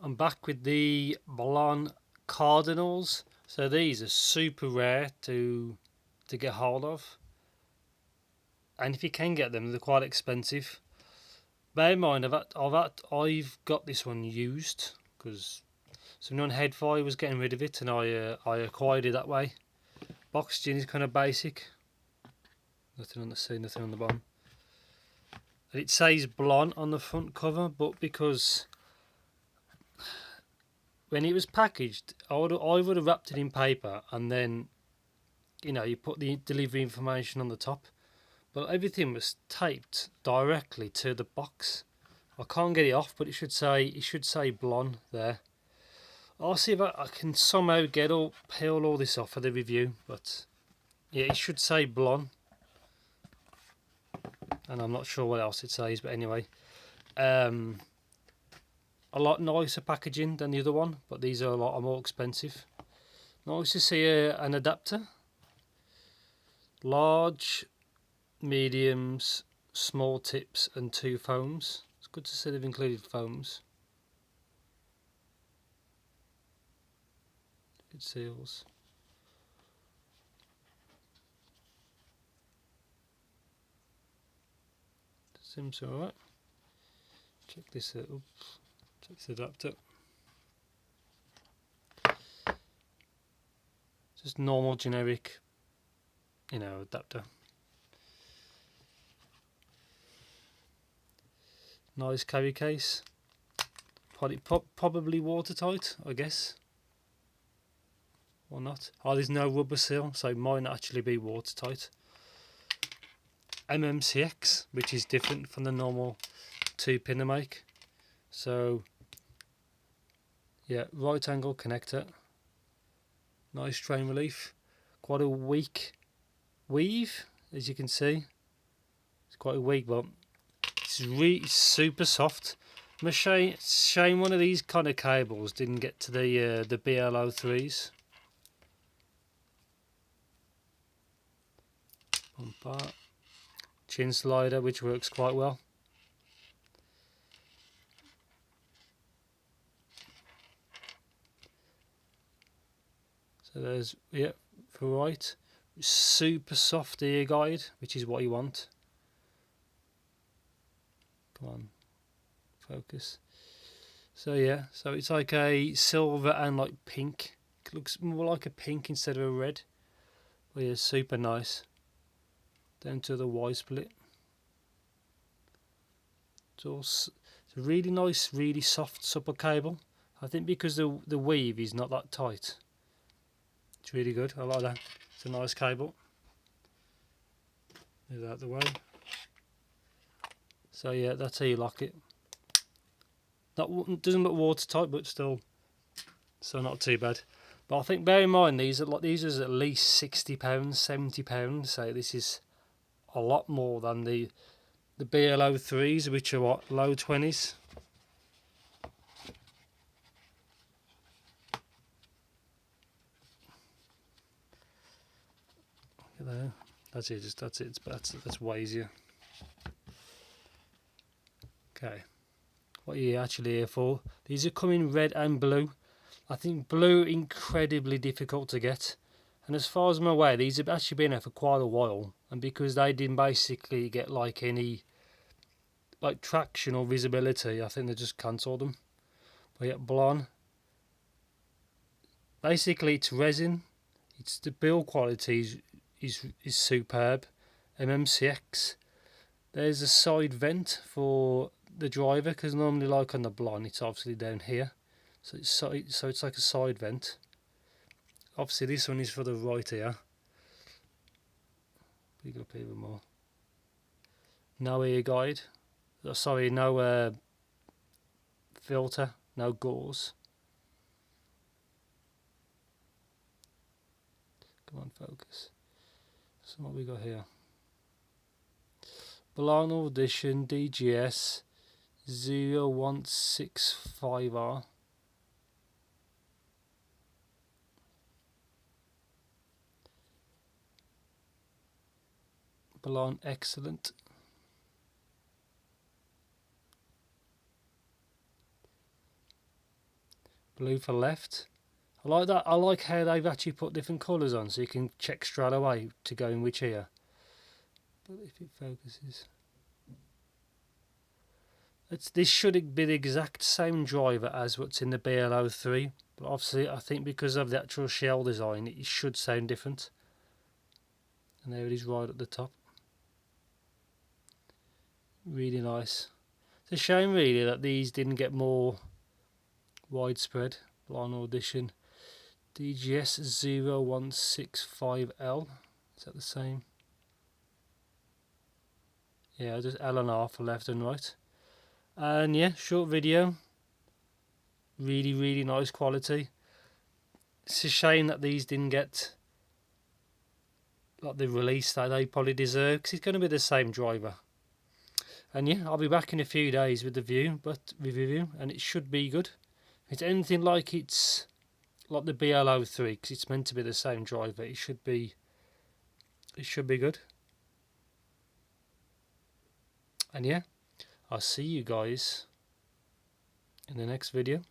I'm back with the Blon Cardinals. So these are super rare to get hold of, and if you can get them, they're quite expensive. Bear in mind, I've got this one used because someone on Headfire was getting rid of it, and I acquired it that way. Oxygen is kind of basic. Nothing on the C, nothing on the bottom. And it says Blon on the front cover, but because when it was packaged, I would have wrapped it in paper, and then you put the delivery information on the top. But everything was taped directly to the box. I can't get it off, but it should say Blon there. I'll see if I can somehow peel all this off for the review. But yeah, it should say Blon, and I'm not sure what else it says. But anyway, a lot nicer packaging than the other one, but these are a lot more expensive. Nice to see an adapter. Large, mediums, small tips, and 2 foams. It's good to see they've included foams. It seals. Seems alright. Check this out. Oops. Check this adapter. Just normal generic, adapter. Nice carry case. Probably watertight, I guess. Or not. Oh, there's no rubber seal, so it might not actually be watertight. MMCX, which is different from the normal 2-pin I make. So, yeah, right angle connector. Nice strain relief. Quite a weak weave, as you can see. It's quite a weak, but it's really super soft. Shame one of these kind of cables didn't get to the BL03s. One part. Chin slider, which works quite well. So there's, yeah, for right. Super soft ear guide, which is what you want. Come on, focus. So yeah, so it's like a silver and like pink. It looks more like a pink instead of a red. But yeah, super nice. Down to the Y split. It's a really nice, really soft, supple cable. I think because the weave is not that tight. It's really good. I like that. It's a nice cable. Move that out the way. So yeah, that's how you lock it. Doesn't look watertight, but still not too bad. But I think bear in mind these are at least £60, £70. So this is a lot more than the BL03s, which are what, low 20s. There. That's it. That's way easier. Okay, what are you actually here for? These are coming red and blue. I think blue incredibly difficult to get, and as far as I'm aware, these have actually been there for quite a while. And because they didn't basically get like any traction or visibility, I think they just cancelled them. But yeah, Blon. Basically, it's resin. It's the build quality is superb. MMCX. There's a side vent for the driver, because normally like on the Blon it's obviously down here, so it's like a side vent. Obviously this one is for the right ear. Big up even more. No ear guide. Sorry, no filter, no gauze. Come on, focus. So what we got here? Blon Audition DGS 0165R. Blon Excellent. blue for left. I like that. I like how they've actually put different colours on, so you can check straight away to go in which ear. But if it focuses, this should be the exact same driver as what's in the BL03, but obviously I think because of the actual shell design it should sound different. And there it is right at the top. Really nice. It's a shame really that these didn't get more widespread. Blon Audition DGS 0165L, is that the same? Yeah, just L and R for left and right. And yeah, short video, really nice quality. It's a shame that these didn't get like the release that they probably deserve, because it's going to be the same driver. And yeah, I'll be back in a few days with the review, and it should be good. If it's anything like it's like the BL03, because it's meant to be the same driver, it should be good. And yeah, I'll see you guys in the next video.